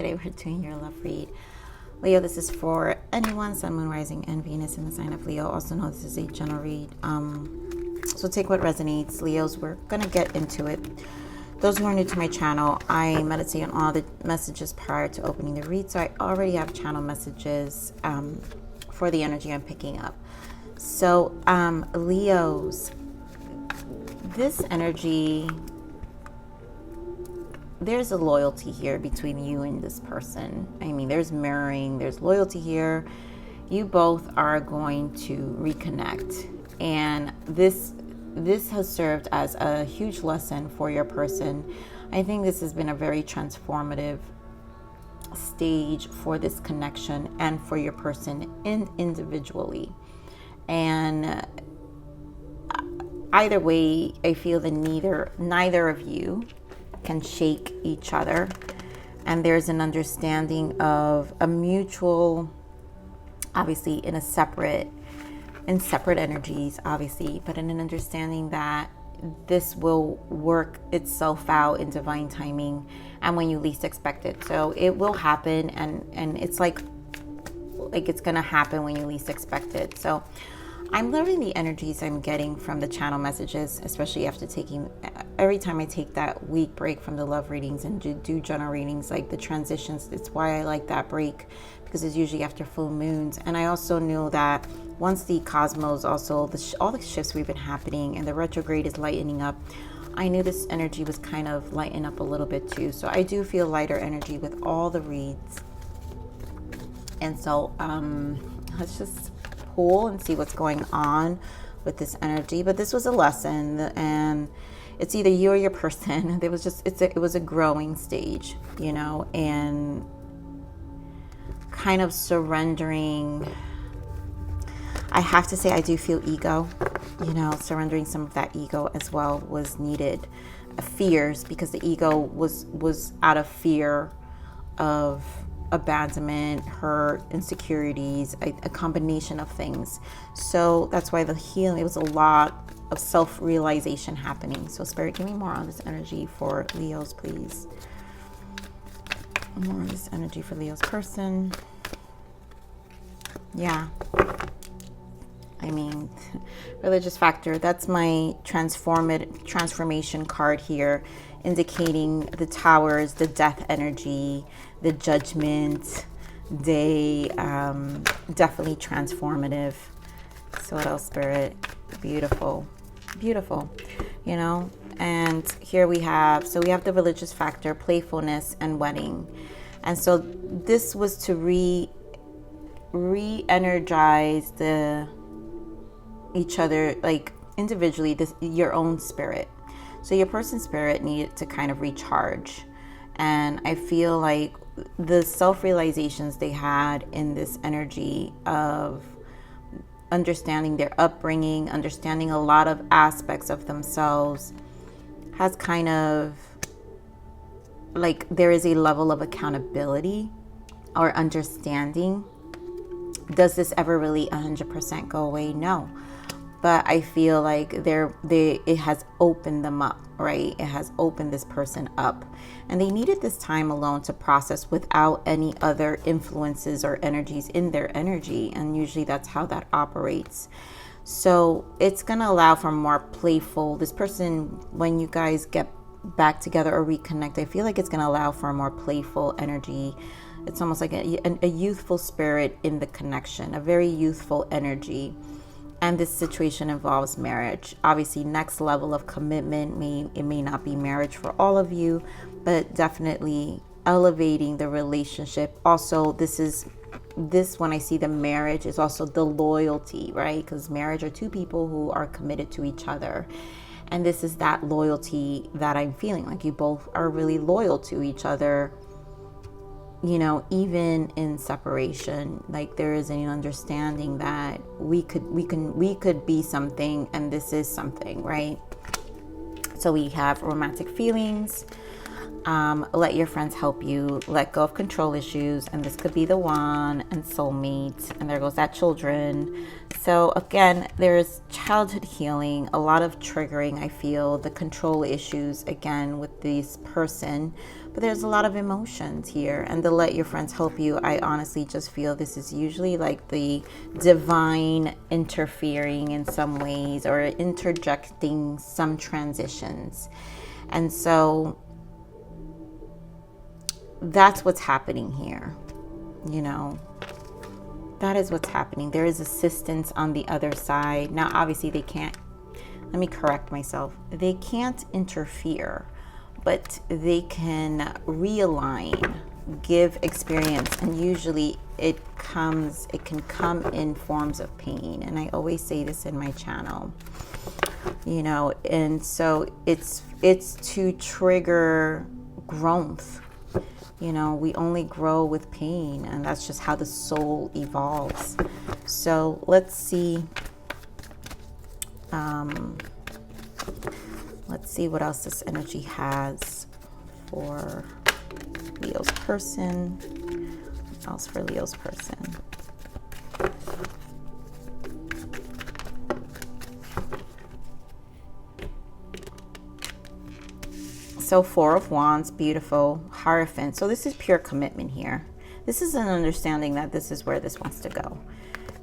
Today we're doing your love read. Leo, this is for anyone, Sun, Moon, Rising, and Venus in the sign of Leo. Also know this is a general read. So take what resonates. Leos, we're going to get into it. Those who are new to my channel, I meditate on all the messages prior to opening the read. So I already have channel messages for the energy I'm picking up. So Leos, this energy, there's a loyalty here between you and this person. I mean, there's mirroring, there's loyalty here. You both are going to reconnect. And this has served as a huge lesson for your person. I think this has been a very transformative stage for this connection and for your person individually. And either way, I feel that neither of you can shake each other, and there's an understanding of a mutual, obviously in separate energies, obviously, but in an understanding that this will work itself out in divine timing and when you least expect it. So it will happen, and it's like it's gonna happen when you least expect it. So I'm loving the energies I'm getting from the channel messages, especially after every time I take that week break from the love readings and do general readings, like the transitions. It's why I like that break, because it's usually after full moons. And I also knew that once the cosmos, also all the shifts we've been happening and the retrograde is lightening up, I knew this energy was kind of lighten up a little bit too. So I do feel lighter energy with all the reads. And so let's just pull and see what's going on with this energy. But this was a lesson, and it's either you or your person. It was a growing stage, you know, and kind of surrendering. I have to say, I do feel ego, you know, surrendering some of that ego as well was needed. Fears, because the ego was out of fear of abandonment, hurt, insecurities, a combination of things. So that's why the healing, it was a lot of self-realization happening. So Spirit, give me more on this energy for Leos, please. More on this energy for Leo's person. Yeah. I mean, religious factor, that's my transformation card here, indicating the towers, the death energy, the judgment day, definitely transformative. So what else, Spirit? Beautiful, beautiful, you know. And here we have the religious factor, playfulness, and wedding. And so this was to re-energize each other, like individually, your own spirit. So your person's spirit needed to kind of recharge. And I feel like the self-realizations they had in this energy of understanding their upbringing, understanding a lot of aspects of themselves, has kind of like, there is a level of accountability or understanding. Does this ever really 100% go away? No. But I feel like it has opened them up, right? It has opened this person up. And they needed this time alone to process without any other influences or energies in their energy. And usually that's how that operates. So it's going to allow for more playful, this person, when you guys get back together or reconnect, I feel like it's going to allow for a more playful energy. It's almost like a youthful spirit in the connection, a very youthful energy. And this situation involves marriage. Obviously, next level of commitment, it may not be marriage for all of you, but definitely elevating the relationship. Also, when I see the marriage, is also the loyalty, right? Because marriage are two people who are committed to each other. And this is that loyalty that I'm feeling, like you both are really loyal to each other, you know, even in separation. Like there is an understanding that we could be something, and this is something, right? So we have romantic feelings. Let your friends help you. Let go of control issues, and this could be the one. And soulmates, and there goes that children. So again, there's childhood healing, a lot of triggering. I feel the control issues again with this person, but but there's a lot of emotions here. And to let your friends help you, I honestly just feel this is usually like the divine interfering in some ways or interjecting some transitions. And so that's what's happening here, you know. That is what's happening. There is assistance on the other side. Now, obviously, they can't, let me correct myself. They can't interfere, but they can realign, give experience, and usually it can come in forms of pain. And I always say this in my channel, you know, and so it's to trigger growth. You know, we only grow with pain, and that's just how the soul evolves. So let's see. Let's see what else this energy has for Leo's person. What else for Leo's person? So 4 of Wands, beautiful. Hierophant. So this is pure commitment here. This is an understanding that this is where this wants to go.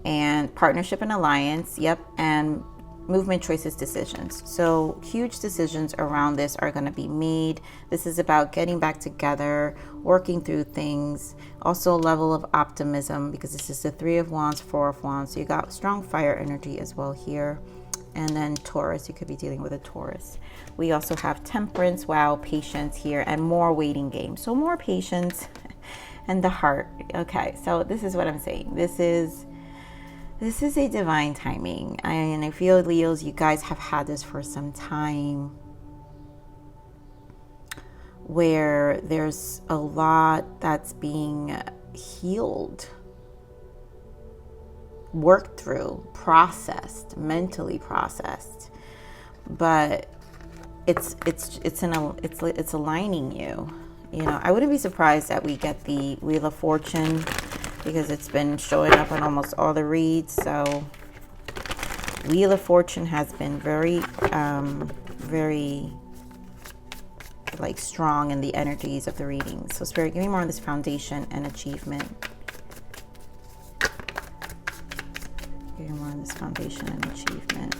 And partnership and alliance, yep. And movement, choices, decisions. So huge decisions around this are going to be made. This is about getting back together, working through things. Also a level of optimism, because this is the 3 of Wands, 4 of Wands. So you got strong fire energy as well here. And then Taurus, you could be dealing with a Taurus. We also have Temperance, wow, patience here, and more waiting game. So more patience and the heart. Okay, so this is what I'm saying. This is a divine timing. And I feel, Leos, you guys have had this for some time, where there's a lot that's being healed, worked through, processed, mentally processed, but it's aligning you. You know, I wouldn't be surprised that we get the Wheel of Fortune, because it's been showing up on almost all the reads. So Wheel of Fortune has been very like strong in the energies of the readings. So Spirit, give me more on this foundation and achievement. Give me more on this foundation and achievement.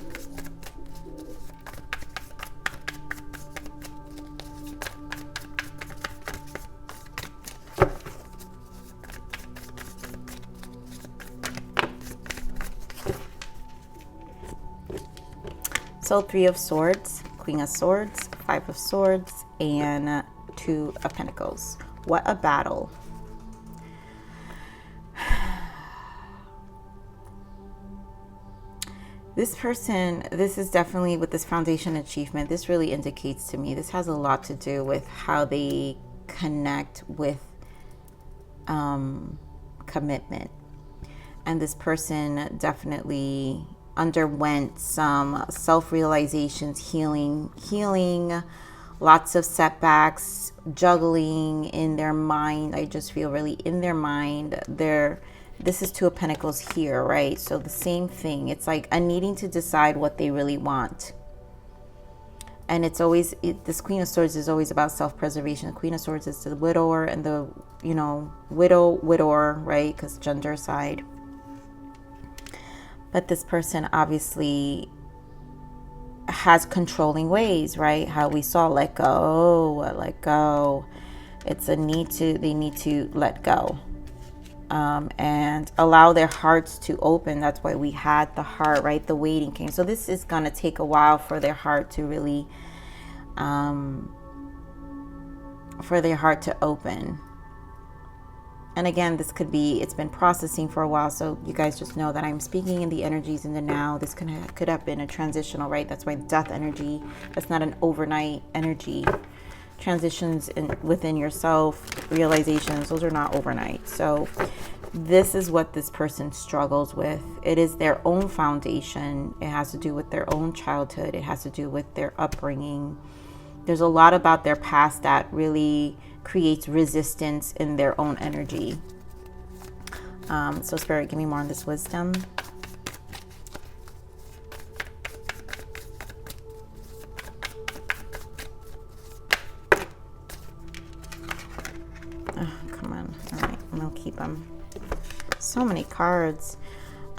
So 3 of Swords, Queen of Swords, 5 of Swords, and 2 of Pentacles. What a battle. This person, this is definitely with this foundation achievement, this really indicates to me, this has a lot to do with how they connect with commitment. And this person definitely underwent some self-realizations, healing, lots of setbacks, juggling in their mind. I just feel really in their mind. This is 2 of Pentacles here, right? So the same thing. It's like a needing to decide what they really want. And it's always, this Queen of Swords is always about self-preservation. The Queen of Swords is the widower and the, you know, widower, right? Because gender side. But this person obviously has controlling ways, right? How we saw let go. It's a need to, they need to let go. And allow their hearts to open. That's why we had the heart, right? The waiting came. So this is going to take a while for their heart to really, open. And again, this could be, it's been processing for a while. So you guys just know that I'm speaking in the energies in the now. This could have been a transitional, right? That's why death energy, that's not an overnight energy. Transitions within yourself, realizations, those are not overnight. So this is what this person struggles with. It is their own foundation. It has to do with their own childhood. It has to do with their upbringing. There's a lot about their past that really creates resistance in their own energy. So Spirit, give me more on this wisdom. keep them. So many cards.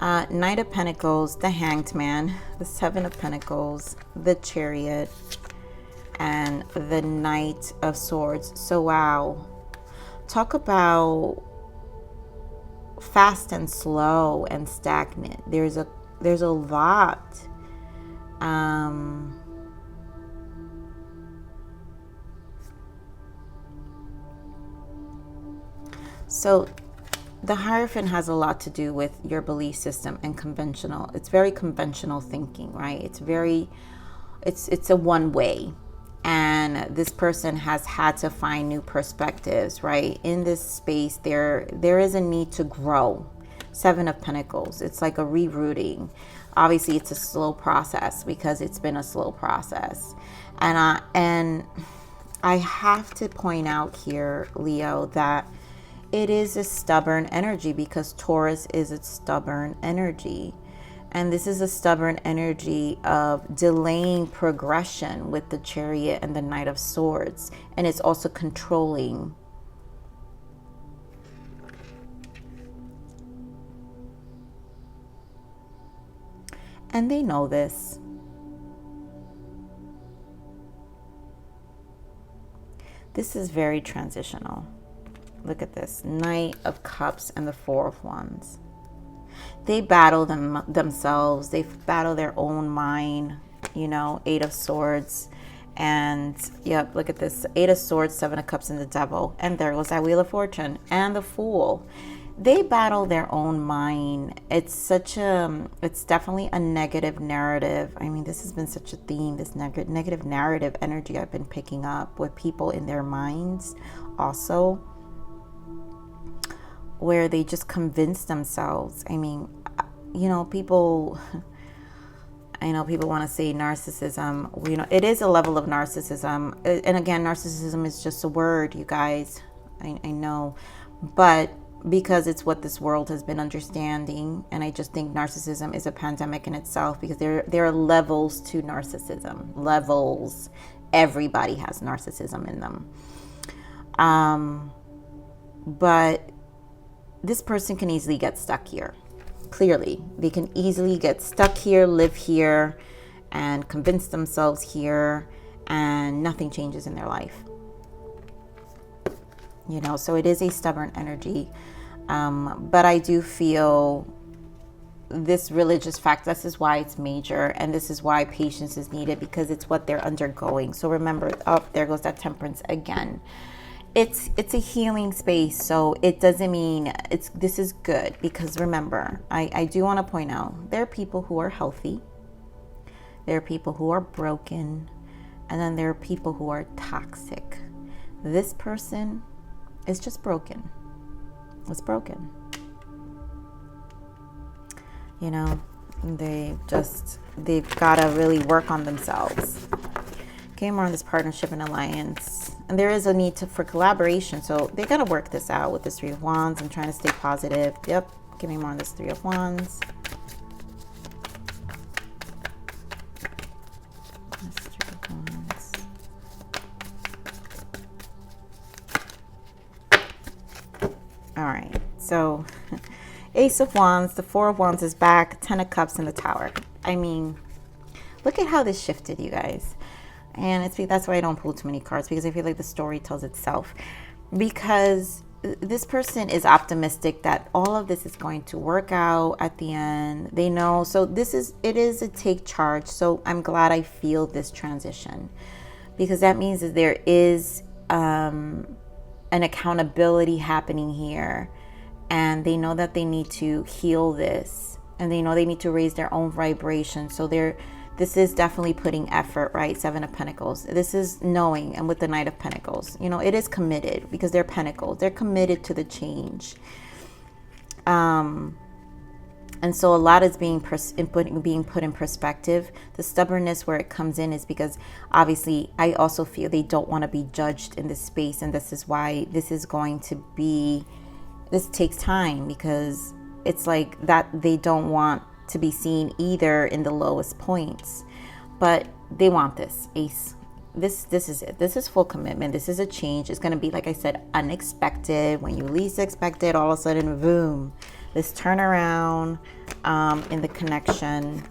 Knight of Pentacles, the Hanged Man, the Seven of Pentacles, the Chariot, and the Knight of Swords. So wow, talk about fast and slow and stagnant. There's a lot. So the Hierophant has a lot to do with your belief system and conventional. It's very conventional thinking, right? It's a one way. And this person has had to find new perspectives, right? In this space, there is a need to grow. Seven of Pentacles. It's like a rerouting. Obviously, it's a slow process because it's been a slow process. And I have to point out here, Leo, that it is a stubborn energy because Taurus is a stubborn energy. And this is a stubborn energy of delaying progression with the Chariot and the Knight of Swords. And it's also controlling. And they know this. This is very transitional. Look at this. Knight of Cups and the Four of Wands. They battle themselves. They battle their own mind. You know, Eight of Swords. And, yep, look at this. Eight of Swords, Seven of Cups, and the Devil. And there goes that Wheel of Fortune. And the Fool. They battle their own mind. It's definitely a negative narrative. I mean, this has been such a theme, this negative narrative energy I've been picking up with people in their minds also, where they just convince themselves. I mean, you know, I know people want to say narcissism. You know, it is a level of narcissism. And again, narcissism is just a word, you guys. I know. But because it's what this world has been understanding, and I just think narcissism is a pandemic in itself, because there are levels to narcissism. Levels. Everybody has narcissism in them. But this person can easily get stuck here. Clearly, they can easily get stuck here, live here, and convince themselves here, and nothing changes in their life. You know, so it is a stubborn energy. But I do feel this religious fact, this is why it's major, and this is why patience is needed, because it's what they're undergoing. So remember, there goes that Temperance again. It's a healing space, so it doesn't mean this is good, because remember, I do want to point out, there are people who are healthy, there are people who are broken, and then there are people who are toxic. This person is just broken. It's broken. You know, they've got to really work on themselves. Okay, more on this partnership and alliance. And there is a need for collaboration. So they got to work this out with this Three of Wands. I'm trying to stay positive. Yep. Give me more on this Three of Wands. This Three of Wands. All right. So Ace of Wands, the Four of Wands is back. 10 of Cups in the Tower. I mean, look at how this shifted, you guys. And that's why I don't pull too many cards, because I feel like the story tells itself. Because this person is optimistic that all of this is going to work out at the end. They know. So it is a take charge. So I'm glad I feel this transition, because that means that there is an accountability happening here. And they know that they need to heal this. And they know they need to raise their own vibration. So this is definitely putting effort, right? Seven of Pentacles. This is knowing, and with the Knight of Pentacles, you know, it is committed, because they're Pentacles. They're committed to the change. And so a lot is being put in perspective. The stubbornness where it comes in is because obviously I also feel they don't want to be judged in this space. And this is why this takes time, because it's like that they don't want to be seen either in the lowest points, but they want this Ace. this is it. This is full commitment. This is a change. It's going to be, like I said, unexpected. When you least expect it, all of a sudden, boom, this turnaround in the connection,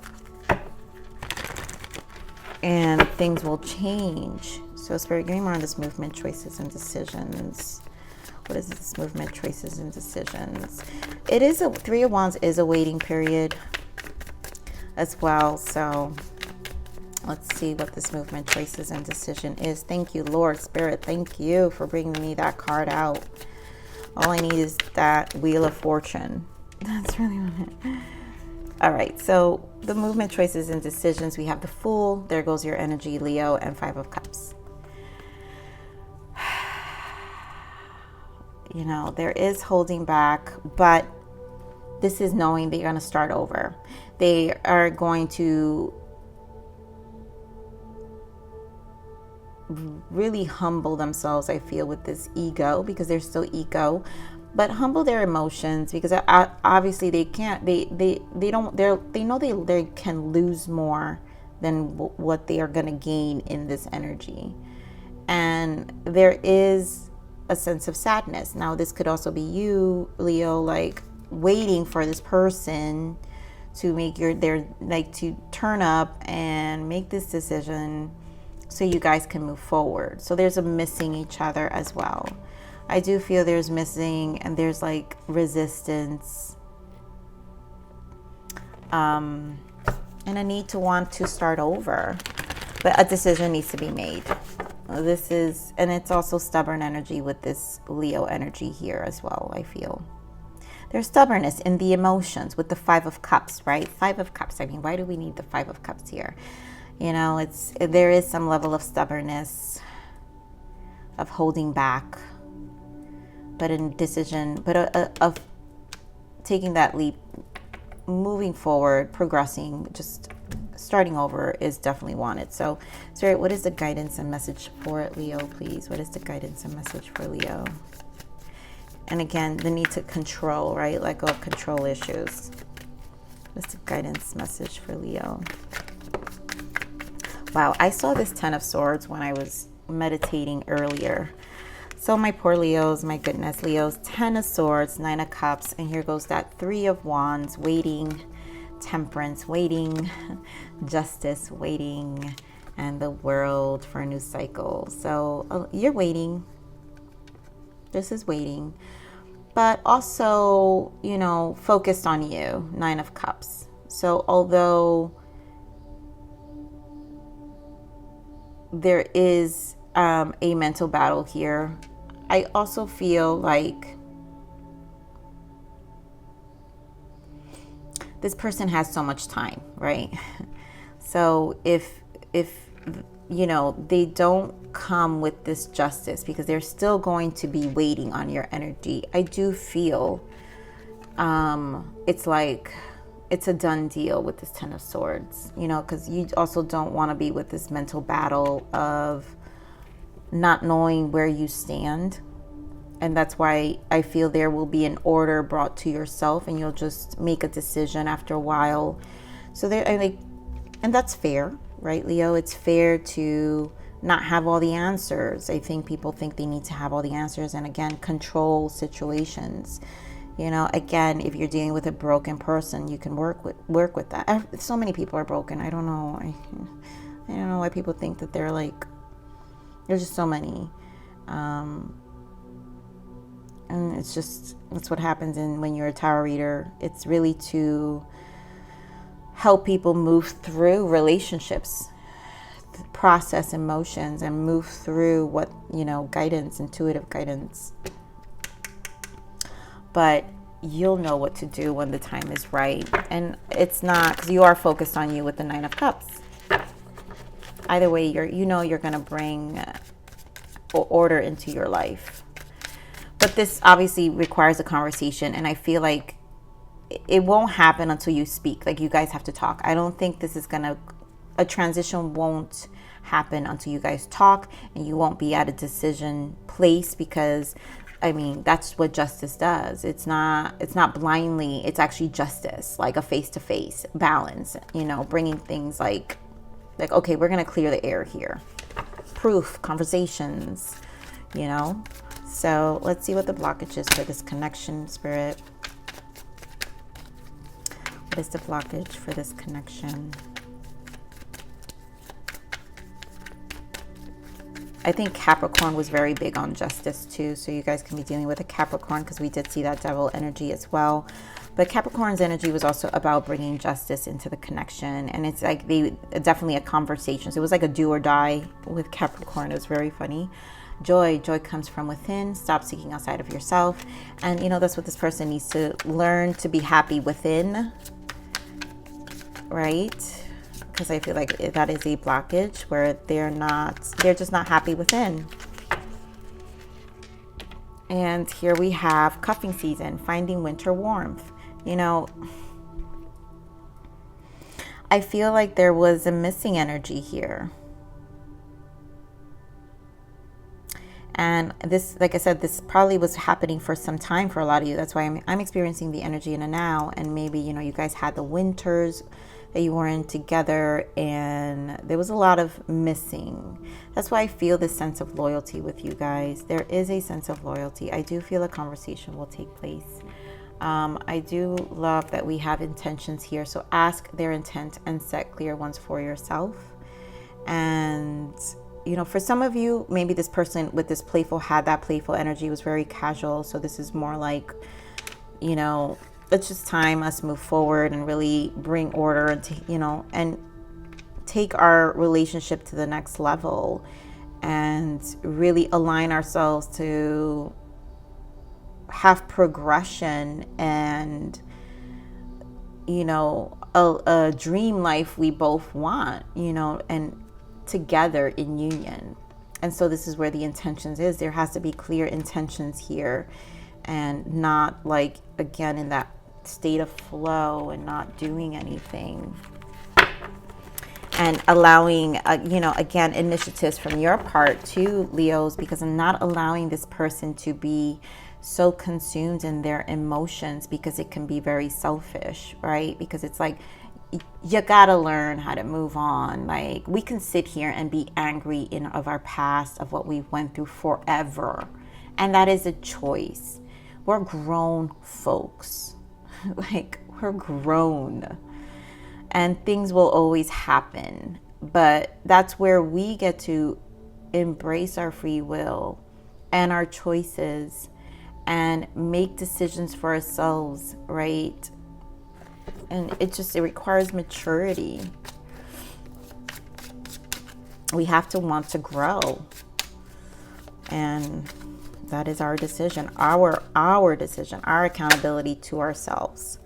and things will change. So Spirit, give me more on this movement, choices, and decisions. What is this movement, choices, and decisions? It is a Three of Wands is a waiting period as well. So let's see what this movement, choices, and decision is. Thank you, Lord. Spirit, thank you for bringing me that card out. All I need is that Wheel of Fortune. That's really what it. All right, so the movement, choices, and decisions. We have the Fool. There goes your energy, Leo, and Five of Cups. You know, there is holding back, but this is knowing that you're going to start over. They are going to really humble themselves, I feel, with this ego, because they're still ego, but humble their emotions, because obviously they can't, they know they can lose more than what they are going to gain in this energy. And there is a sense of sadness. Now, this could also be you, Leo, like waiting for this person to make to turn up and make this decision so you guys can move forward. So there's a missing each other as well. I do feel there's missing, and there's like resistance, and a need to want to start over, but a decision needs to be made. This is, and it's also stubborn energy with this Leo energy here as well, I feel. There's stubbornness in the emotions with the Five of Cups, right? Five of Cups. I mean, why do we need the Five of Cups here? You know, there is some level of stubbornness, of holding back, but a decision, but of taking that leap, moving forward, progressing, just starting over is definitely wanted. So, Spirit, what is the guidance and message for Leo, please? What is the guidance and message for Leo? And again, the need to control, right? Let go of control issues. What's the guidance message for Leo? Wow, I saw this Ten of Swords when I was meditating earlier. So my poor Leos, my goodness, Leos, Ten of Swords, Nine of Cups, and here goes that Three of Wands, waiting, Temperance, waiting, Justice, waiting, and the World for a new cycle. So you're waiting. This is waiting, but also, you know, focused on you, Nine of Cups. So although there is a mental battle here, I also feel like this person has so much time, right? So if you know, they don't come with this justice, because they're still going to be waiting on your energy, I do feel it's like it's a done deal with this Ten of Swords, you know, because you also don't want to be with this mental battle of not knowing where you stand. And that's why I feel there will be an order brought to yourself, and you'll just make a decision after a while. So there, and that's fair, right, Leo? It's fair to not have all the answers. I think people think they need to have all the answers, and again, control situations. You know, again, if you're dealing with a broken person, you can work with that. So many people are broken. I don't know. I don't know why people think that they're like. There's just so many. And it's just, that's what happens when you're a tarot reader. It's really to help people move through relationships, process emotions, and move through what, you know, guidance, intuitive guidance. But you'll know what to do when the time is right. And it's not, because you are focused on you with the Nine of Cups. Either way, you're going to bring order into your life. But this obviously requires a conversation, and I feel like it won't happen until you speak. Like, you guys have to talk. I don't think this is a transition won't happen until you guys talk, and you won't be at a decision place, because I mean, that's what justice does. It's not blindly, it's actually justice, like a face-to-face balance, you know, bringing things like, okay, we're going to clear the air here. proof, conversations, you know. So let's see what the blockage is for this connection, Spirit. What is the blockage for this connection? I think Capricorn was very big on justice too. So you guys can be dealing with a Capricorn, because we did see that devil energy as well. But Capricorn's energy was also about bringing justice into the connection. And it's like definitely a conversation. So it was like a do or die with Capricorn. It was very funny. Joy comes from within. Stop seeking outside of yourself. And you know, that's what this person needs to learn, to be happy within, right? Because I feel like that is a blockage where they're just not happy within. And here we have cuffing season, finding winter warmth. You know, I feel like there was a missing energy here. And this, like I said, this probably was happening for some time for a lot of you. That's why I'm experiencing the energy in a now. And maybe, you know, you guys had the winters that you were in together, and there was a lot of missing. That's why I feel this sense of loyalty with you guys. There is a sense of loyalty. I do feel a conversation will take place. I do love that we have intentions here. So ask their intent and set clear ones for yourself. And you know, for some of you, maybe this person with this playful had that playful energy, was very casual. So this is more like, you know, it's just time us move forward and really bring order and, you know, and take our relationship to the next level and really align ourselves to have progression and, you know, a dream life we both want, you know, and together in union. And so this is where the intentions is. There has to be clear intentions here, and not like, again, in that state of flow and not doing anything, and allowing you know, again, initiatives from your part to Leos, because I'm not allowing this person to be so consumed in their emotions, because it can be very selfish, right? Because it's like, you gotta learn how to move on. Like, we can sit here and be angry of our past, of what we went through forever, and that is a choice. We're grown folks. Like, we're grown, and things will always happen, but that's where we get to embrace our free will and our choices and make decisions for ourselves, right? And it requires maturity. We have to want to grow, and that is our decision, our decision, our accountability to ourselves.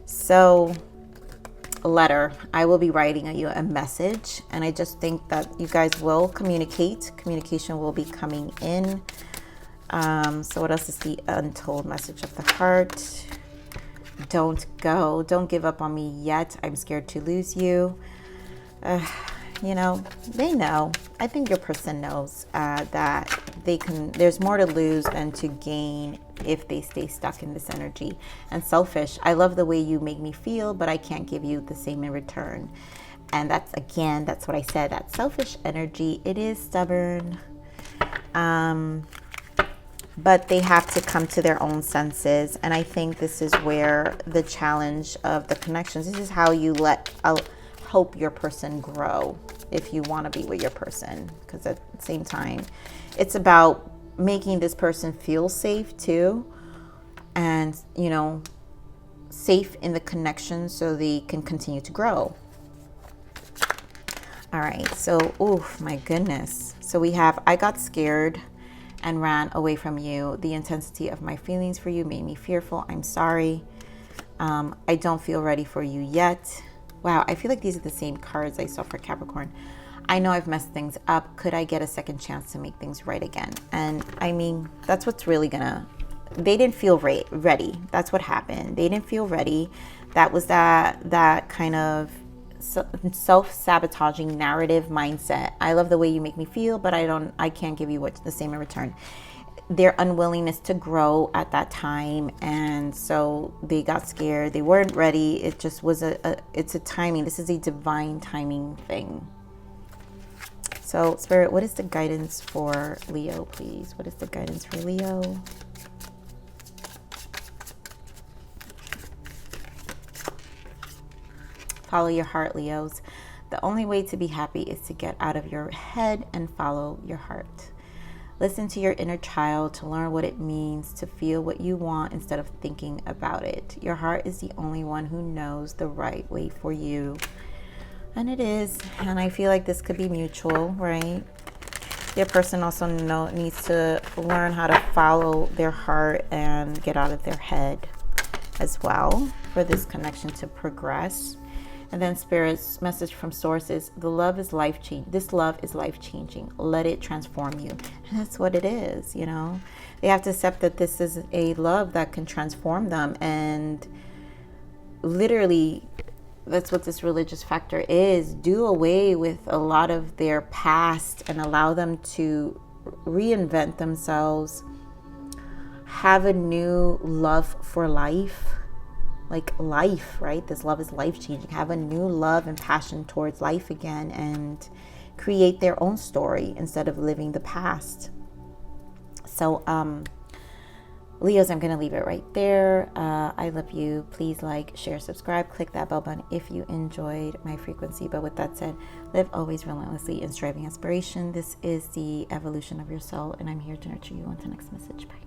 So, letter, I will be writing you a message, and I just think that you guys will communicate. Communication will be coming in. So what else is the untold message of the heart? Don't give up on me yet. I'm scared to lose you. You know, they know. I think your person knows that there's more to lose than to gain if they stay stuck in this energy. And selfish, I love the way you make me feel, but I can't give you the same in return. And that's what I said, that selfish energy. It is stubborn. But they have to come to their own senses. And I think this is where the challenge of the connections, this is how you help your person grow if you want to be with your person. Because at the same time, it's about making this person feel safe too. And, you know, safe in the connection so they can continue to grow. All right. So, oh my goodness. So we have, I got scared and ran away from you. The intensity of my feelings for you made me fearful. I'm sorry. I don't feel ready for you yet. Wow, I feel like these are the same cards I saw for Capricorn. I know I've messed things up. Could I get a second chance to make things right again? And I mean, that's what's really they didn't feel ready. That's what happened. They didn't feel ready. That was that kind of self-sabotaging narrative mindset. I love the way you make me feel, but I can't give you what's the same in return. Their unwillingness to grow at that time, and so they got scared. They weren't ready. It just was it's a timing. This is a divine timing thing. So, Spirit, what is the guidance for Leo, please? What is the guidance for Leo? Follow your heart, Leos. The only way to be happy is to get out of your head and follow your heart. Listen to your inner child to learn what it means to feel what you want instead of thinking about it. Your heart is the only one who knows the right way for you. And it is. And I feel like this could be mutual, right? Your person also needs to learn how to follow their heart and get out of their head as well for this connection to progress. And then Spirit's message from Source is, the love is life-changing. This love is life-changing. Let it transform you. And that's what it is, you know. They have to accept that this is a love that can transform them. And literally, that's what this religious factor is. Do away with a lot of their past and allow them to reinvent themselves. Have a new love for life. Like life, right? This love is life-changing. Have a new love and passion towards life again and create their own story instead of living the past. So, Leos, I'm going to leave it right there. I love you. Please like, share, subscribe, click that bell button if you enjoyed my frequency. But with that said, live always relentlessly in striving aspiration. This is the evolution of your soul, and I'm here to nurture you. Until next message. Bye.